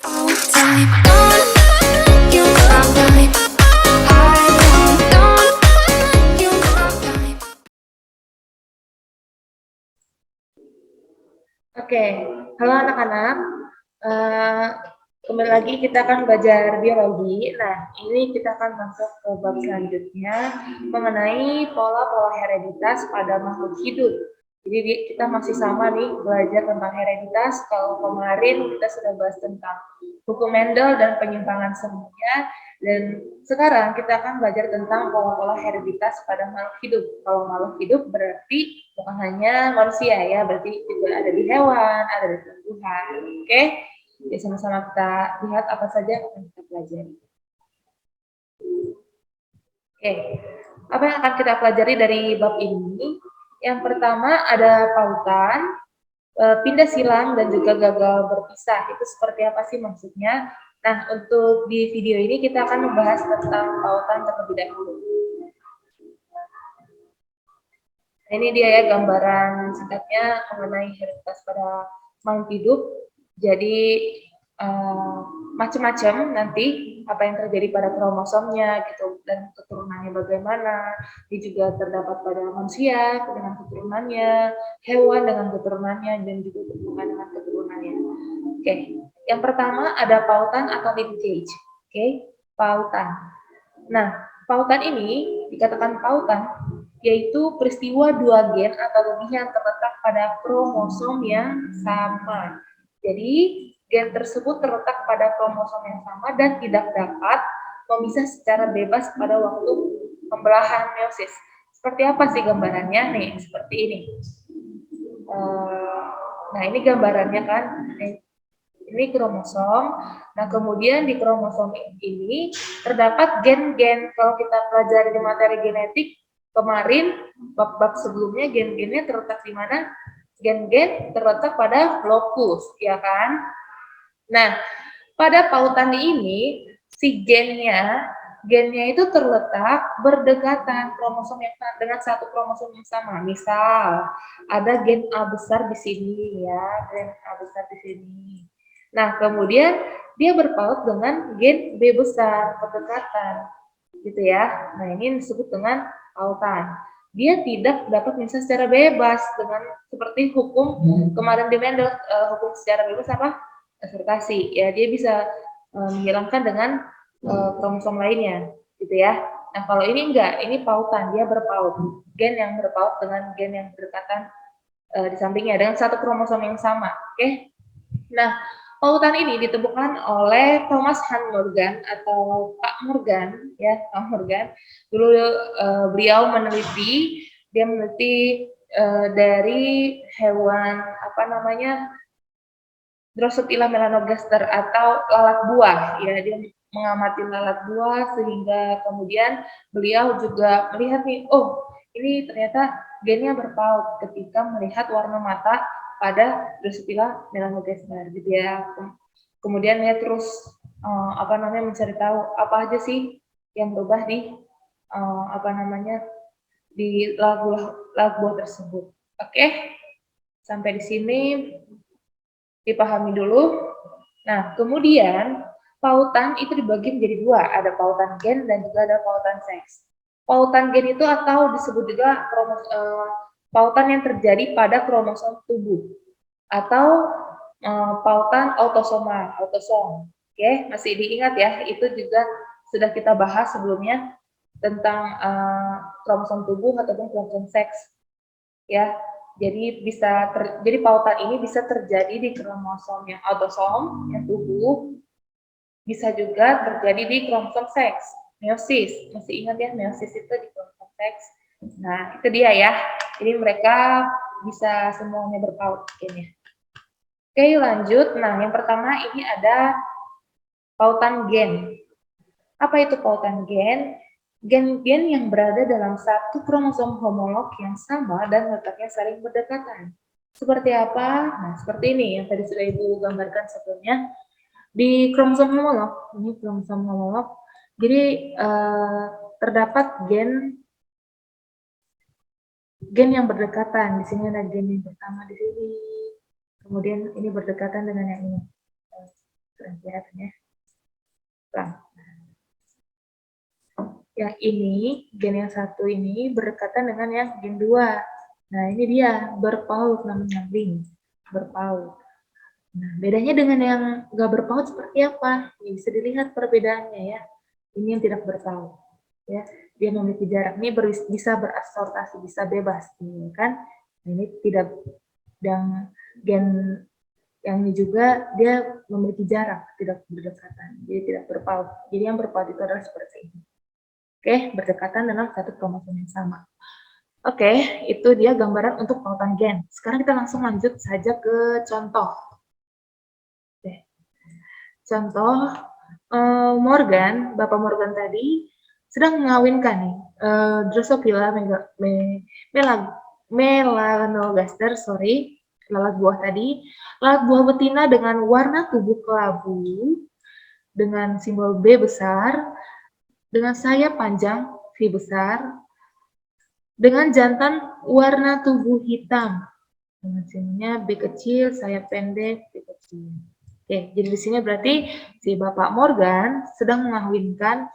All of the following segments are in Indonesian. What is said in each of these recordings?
all time. Don't you love time? I don't you love time? Oke, halo anak-anak. Eh, Kembali lagi kita akan belajar biologi. Nah, ini kita akan masuk ke bab selanjutnya mengenai pola-pola hereditas pada makhluk hidup. Jadi kita masih sama nih belajar tentang hereditas. Kalau kemarin kita sudah bahas tentang hukum Mendel dan penyimpangan semuanya, dan sekarang kita akan belajar tentang pola-pola hereditas pada makhluk hidup. Kalau makhluk hidup berarti bukan hanya manusia ya, berarti juga ada di hewan, ada di tumbuhan. Oke, jadi sama-sama kita lihat apa saja yang akan kita pelajari. Oke, apa yang akan kita pelajari dari bab ini? Yang pertama ada pautan, pindah silang dan juga gagal berpisah. Itu seperti apa sih maksudnya? Nah, untuk di video ini kita akan membahas tentang pautan terlebih dahulu. Ini dia ya gambaran singkatnya mengenai hereditas pada makhluk hidup. Jadi macam-macam nanti apa yang terjadi pada kromosomnya gitu dan keturunannya bagaimana. Ini juga terdapat pada manusia dengan keturunannya, hewan dengan keturunannya dan juga tumbuhan dengan keturunannya. Oke, yang pertama ada pautan atau linkage. Oke, pautan. Nah, pautan ini dikatakan pautan yaitu peristiwa dua gen atau lebih yang terletak pada kromosom yang sama. Jadi, gen tersebut terletak pada kromosom yang sama dan tidak dapat memisah secara bebas pada waktu pembelahan meiosis. Seperti apa sih gambarannya? Nih, seperti ini. Nah, ini gambarannya kan. Ini kromosom. Nah, kemudian di kromosom ini terdapat gen-gen. Kalau kita pelajari di materi genetik kemarin, bab-bab sebelumnya gen-gennya terletak di mana? Gen-gen terletak pada locus, ya kan? Nah, pada pautan ini si gennya itu terletak berdekatan kromosom yang sama dengan satu kromosom yang sama. Misal ada gen A besar di sini ya, gen A besar di sini. Nah, kemudian dia berpaut dengan gen B besar berdekatan, gitu ya. Nah, ini disebut dengan pautan. Dia tidak dapat misal secara bebas dengan seperti hukum kemarin di Mendel, hukum secara bebas apa? Asortasi. Ya, dia bisa menghilangkan dengan kromosom lainnya, gitu ya. Nah, kalau ini enggak, ini pautan, dia berpaut. Gen yang berpaut dengan gen yang berdekatan di sampingnya dengan satu kromosom yang sama, oke? Nah, pautan ini ditemukan oleh Thomas Hunt Morgan atau Pak Morgan, ya Pak Morgan. Dulu beliau dia meneliti dari hewan apa namanya Drosophila melanogaster atau lalat buah, ya dia mengamati lalat buah sehingga kemudian beliau juga melihat nih, oh ini ternyata gennya berpaut ketika melihat warna mata pada Drosophila melanogaster, gitu ya. Kemudian dia terus apa namanya mencari tahu apa aja sih yang berubah di apa namanya di lalat buah tersebut. Oke, sampai di sini dipahami dulu. Nah, kemudian pautan itu dibagi menjadi dua, ada pautan gen dan juga ada pautan seks. Pautan gen itu atau disebut juga pautan yang terjadi pada kromosom tubuh atau pautan autosomal, autosom. Oke, masih diingat ya, itu juga sudah kita bahas sebelumnya tentang kromosom tubuh ataupun kromosom seks. Ya, jadi pautan ini bisa terjadi di kromosom yang autosom, yang tubuh, bisa juga terjadi di kromosom seks, meiosis. Masih ingat ya, meiosis itu di kromosom seks. Nah, itu dia ya. Jadi mereka bisa semuanya berpaut gennya. Oke, lanjut. Nah, yang pertama ini ada pautan gen. Apa itu pautan gen? Gen-gen yang berada dalam satu kromosom homolog yang sama dan letaknya saling berdekatan. Seperti apa? Nah, seperti ini yang tadi sudah Ibu gambarkan sebelumnya. Di kromosom homolog, ini kromosom homolog, jadi terdapat gen yang berdekatan. Di sini ada gen yang pertama di sini. Kemudian ini berdekatan dengan yang ini. Kelihatan ya. Nah, yang ini, gen yang satu ini berdekatan dengan yang gen 2. Nah, ini dia, berpaut namanya, link, berpaut. Nah, bedanya dengan yang nggak berpaut seperti apa? Ini bisa dilihat perbedaannya ya. Ini yang tidak berpaut. Ya, dia memiliki jarak. Ini bisa berasortasi, bisa bebas, ini kan? Nah, ini tidak, dan gen yang ini juga dia memiliki jarak, tidak berdekatan, jadi tidak berpaut. Jadi yang berpaut itu adalah seperti ini. Oke, berdekatan dalam satu kromosom yang sama. Oke, itu dia gambaran untuk pautan gen. Sekarang kita langsung lanjut saja ke contoh. Oke. Contoh, Morgan, Bapak Morgan tadi sedang mengawinkan nih, Drosophila melanogaster, lalat buah tadi, lalat buah betina dengan warna tubuh kelabu, dengan simbol B besar, dengan sayap panjang V besar, dengan jantan warna tubuh hitam, dengan simbolnya B kecil, sayap pendek, B kecil. Oke, jadi di sini berarti si Bapak Morgan sedang mengawinkan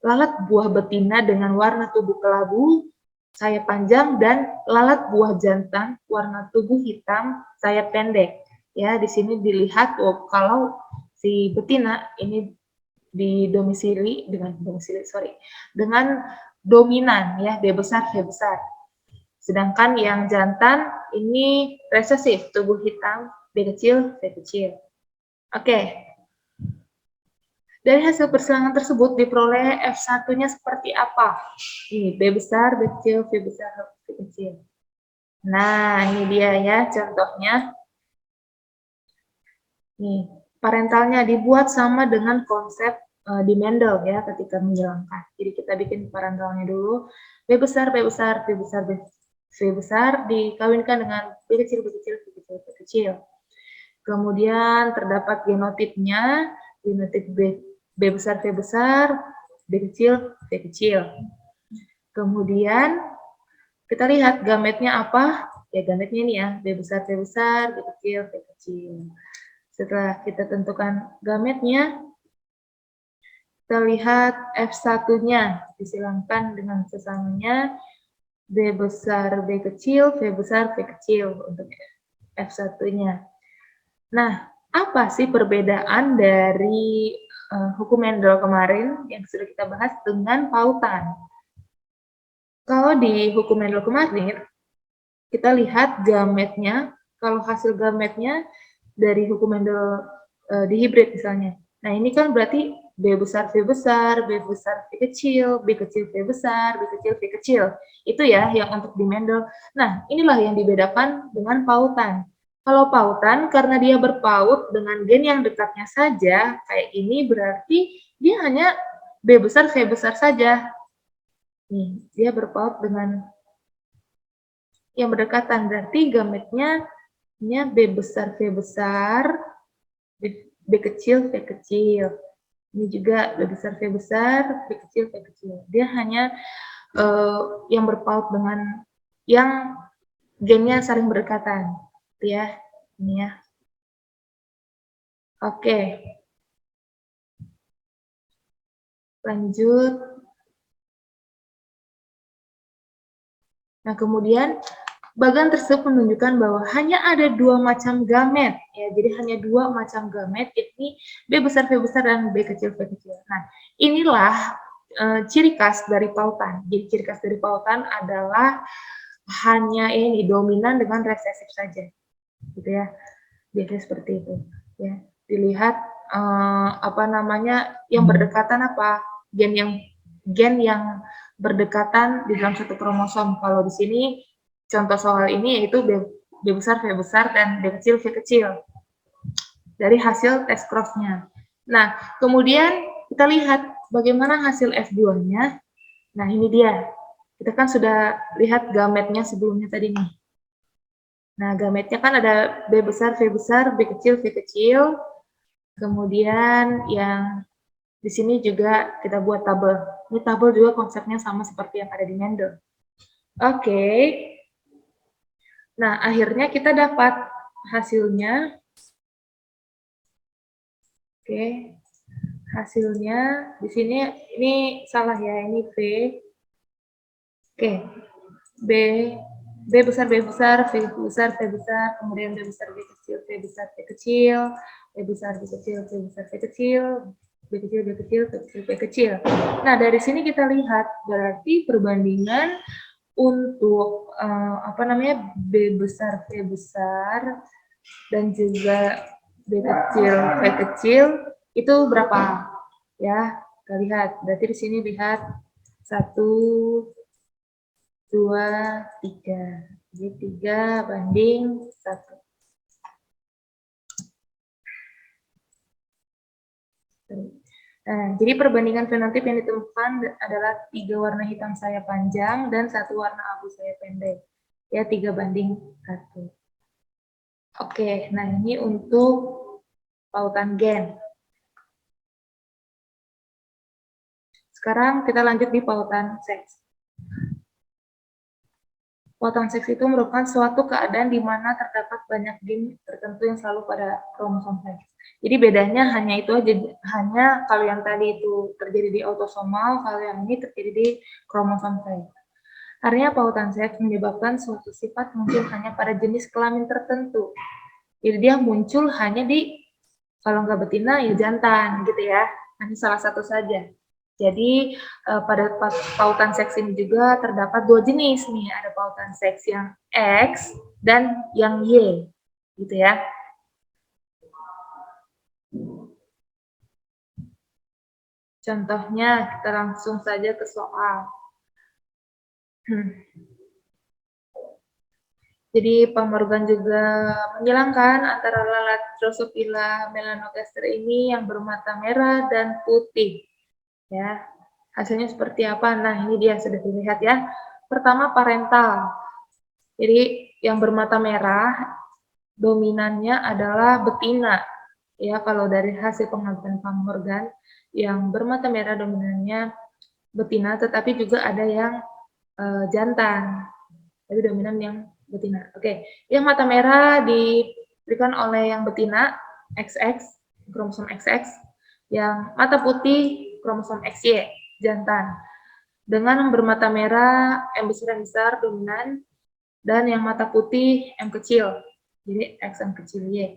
lalat buah betina dengan warna tubuh kelabu, sayap panjang, dan lalat buah jantan warna tubuh hitam, sayap pendek. Ya, di sini dilihat kalau si betina ini didomisili dengan dominan ya, B besar, V besar. Sedangkan yang jantan ini resesif, tubuh hitam, B kecil, V kecil. Oke. Dari hasil persilangan tersebut diperoleh F1-nya seperti apa? Ini B besar, B kecil, V besar, V kecil. Nah, ini dia ya contohnya. Nih, parentalnya dibuat sama dengan konsep di Mendel ya ketika menjalankan. Jadi kita bikin parentalnya dulu. B besar, B besar, B besar, V besar dikawinkan dengan B kecil, B kecil, B kecil, B kecil. Kemudian terdapat genotipnya, genotip B besar, V besar, B kecil, V kecil. Kemudian kita lihat gametnya apa? Ya gametnya ini ya, B besar, V besar, B kecil, V kecil. Setelah kita tentukan gametnya, kita lihat F1-nya disilangkan dengan sesamanya B besar, B kecil, V besar, V kecil untuk F1-nya. Nah, apa sih perbedaan dari hukum Mendel kemarin yang sudah kita bahas dengan pautan? Kalau di hukum Mendel kemarin, kita lihat gametnya, kalau hasil gametnya dari hukum Mendel di hibrid misalnya. Nah, ini kan berarti B besar, V besar, B besar, V kecil, B kecil, V besar, B kecil, V kecil. Itu ya yang untuk di Mendel. Nah, inilah yang dibedakan dengan pautan. Kalau pautan, karena dia berpaut dengan gen yang dekatnya saja, kayak ini berarti dia hanya B besar, V besar saja. Nih, dia berpaut dengan yang berdekatan, berarti gametnya B besar, V besar, B kecil, V kecil. Ini juga B besar, V besar, B kecil, V kecil. Dia hanya yang berpaut dengan yang gennya saling berdekatan. Ya, ini ya. Oke. Lanjut. Nah, kemudian bagian tersebut menunjukkan bahwa hanya ada dua macam gamet, ya. Jadi hanya dua macam gamet, yakni B besar, V besar, dan B kecil, V kecil. Nah, inilah ciri khas dari pautan. Jadi ciri khas dari pautan adalah hanya ini dominan dengan resesif saja, gitu ya. Biasanya seperti itu. Ya, dilihat apa namanya yang berdekatan apa gen yang berdekatan di dalam satu kromosom. Kalau di sini contoh soal ini yaitu B besar, V besar, dan B kecil, V kecil dari hasil tes cross-nya. Nah, kemudian kita lihat bagaimana hasil F2-nya. Nah, ini dia. Kita kan sudah lihat gametnya sebelumnya tadi nih. Nah, gametnya kan ada B besar, V besar, B kecil, V kecil. Kemudian yang di sini juga kita buat tabel. Ini tabel juga konsepnya sama seperti yang ada di Mendel. Oke. Nah, akhirnya kita dapat hasilnya. Oke, hasilnya di sini ini salah ya, ini V. Oke, B besar, V besar, V besar, kemudian B besar, V kecil, V besar, V kecil, V besar, V kecil, V besar, V kecil, V kecil, V kecil, V kecil, V kecil. Nah, dari sini kita lihat berarti perbandingan untuk apa namanya, B besar, V besar, dan juga B kecil, V kecil itu berapa? Ya, kita lihat. Berarti di sini lihat 1, 2, 3. Jadi 3:1. Nah, jadi perbandingan fenotip yang ditemukan adalah 3 warna hitam saya panjang dan 1 warna abu saya pendek. Ya, 3:1. Oke, nah ini untuk pautan gen. Sekarang kita lanjut di pautan seks. Pautan seks itu merupakan suatu keadaan di mana terdapat banyak gen tertentu yang selalu pada kromosom seks. Jadi bedanya hanya itu aja, hanya kalau yang tadi itu terjadi di autosomal, kalau yang ini terjadi di kromosom seks. Artinya pautan seks menyebabkan suatu sifat muncul hanya pada jenis kelamin tertentu. Jadi dia muncul hanya di, kalau nggak betina ya jantan gitu ya, hanya salah satu saja. Jadi pada pautan seks ini juga terdapat 2 jenis nih, ada pautan seks yang X dan yang Y, gitu ya. Contohnya kita langsung saja ke soal. Jadi Pak Morgan juga menyilangkan antara lalat Drosophila melanogaster ini yang bermata merah dan putih. Ya, hasilnya seperti apa? Nah, ini dia sudah dilihat ya. Pertama parental. Jadi yang bermata merah dominannya adalah betina. Ya, kalau dari hasil pengambilan Pak Morgan, yang bermata merah dominannya betina, tetapi juga ada yang jantan. Tapi dominan yang betina. Oke, yang mata merah diberikan oleh yang betina XX, kromosom XX, yang mata putih kromosom XY, jantan. Dengan yang bermata merah M besar dominan, dan yang mata putih M kecil, jadi XM kecil Y.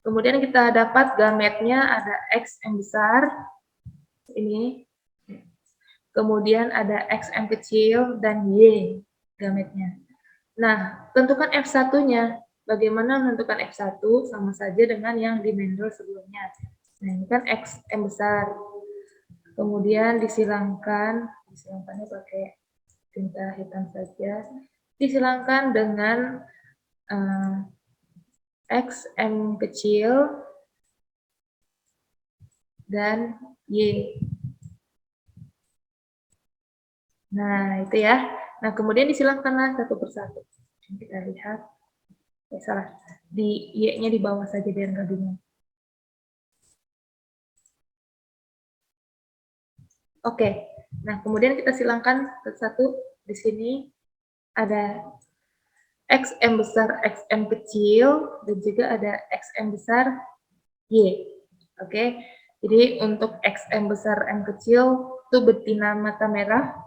Kemudian kita dapat gametnya ada XM besar, ini. Kemudian ada XM kecil dan Y gametnya. Nah, tentukan F1-nya. Bagaimana menentukan F1? Sama saja dengan yang di Mendel sebelumnya. Nah, ini kan X M besar. Kemudian disilangkannya pakai tinta hitam saja. Disilangkan dengan X M kecil dan Y. Nah, itu ya. Nah, kemudian disilangkanlah satu persatu. Kita lihat. Salah. Di Y-nya di bawah saja biar nggak bingung. Oke. Nah, kemudian kita silangkan satu-satu. Di sini ada XM besar, XM kecil, dan juga ada XM besar Y. Oke. Jadi untuk XM besar M kecil itu betina mata merah,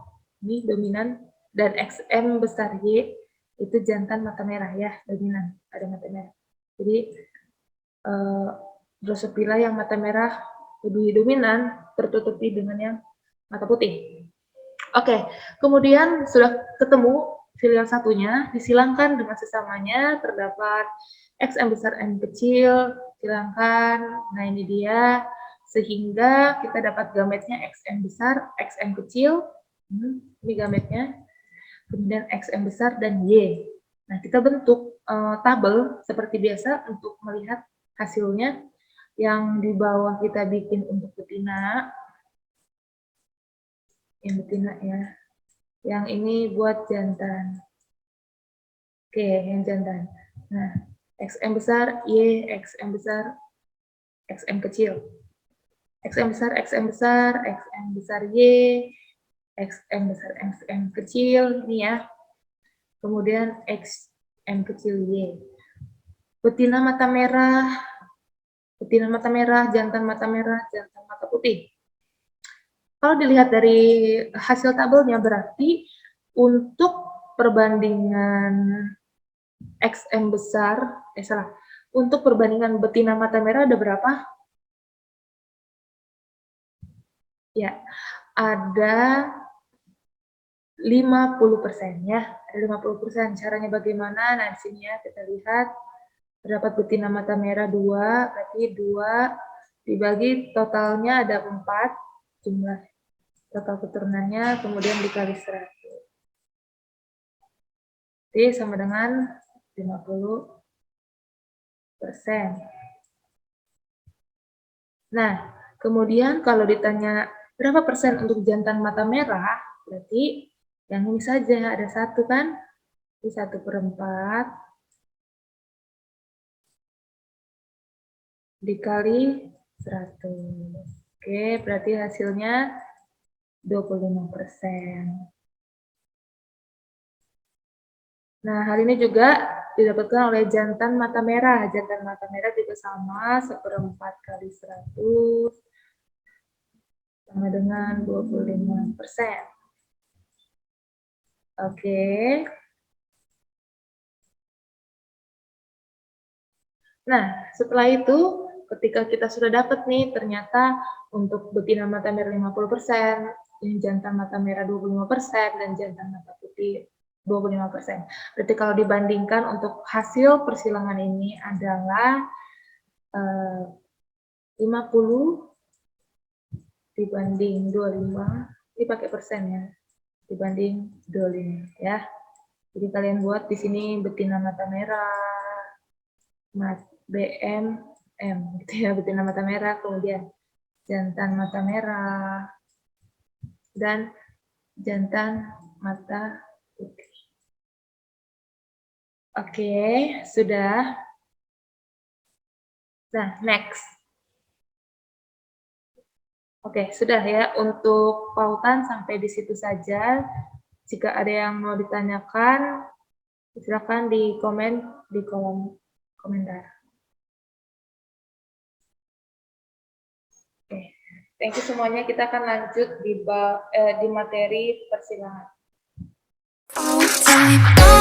ini dominan, dan XM besar Y itu jantan mata merah ya, dominan, ada mata merah. Jadi Drosophila yang mata merah lebih dominan tertutupi dengan yang mata putih. Oke, kemudian sudah ketemu filial satunya, disilangkan dengan sesamanya, terdapat XM besar M kecil, silangkan, nah ini dia, sehingga kita dapat gametnya XM besar, XM kecil, ini gametnya, kemudian XM besar dan Y. Nah, kita bentuk tabel seperti biasa untuk melihat hasilnya. Yang di bawah kita bikin untuk betina, yang betina ya. Yang ini buat jantan. Oke, yang jantan. Nah, XM besar, Y, XM besar, XM kecil. XM besar, XM besar, XM besar Y, XM besar, XM kecil, ini ya. Kemudian XM kecil Y. Betina mata merah betina mata merah, jantan mata merah, jantan mata putih. Kalau dilihat dari hasil tabelnya berarti untuk perbandingan XM besar, untuk perbandingan betina mata merah ada berapa? Ya, ada 50% ya, ada 50%. Caranya bagaimana? Nah, di sini ya kita lihat terdapat betina mata merah 2, berarti 2 dibagi totalnya ada 4 jumlah total keturunannya, kemudian dikali 100. Jadi sama dengan 50%. Nah, kemudian kalau ditanya berapa persen untuk jantan mata merah, berarti yang ini saja, ada 1 kan? Jadi 1/4 dikali 100. Oke, berarti hasilnya 25%. Nah, hal ini juga didapatkan oleh jantan mata merah. Jantan mata merah juga sama, 1/4 kali 100 sama dengan 25%. Oke. Nah, setelah itu ketika kita sudah dapat nih, ternyata untuk betina mata merah 50%, yang jantan mata merah 25%, dan jantan mata putih 25%. Berarti kalau dibandingkan untuk hasil persilangan ini adalah 50 dibanding 25, ini pakai persen ya, dibanding 25 ya. Jadi kalian buat di sini betina mata merah, BMM gitu ya, betina mata merah, kemudian jantan mata merah, dan jantan mata putih. Oke, sudah. Nah, next. Oke, sudah ya. Untuk pautan sampai di situ saja. Jika ada yang mau ditanyakan, silakan di komen di kolom komentar. Oke, thank you semuanya. Kita akan lanjut di materi persilangan. All the time.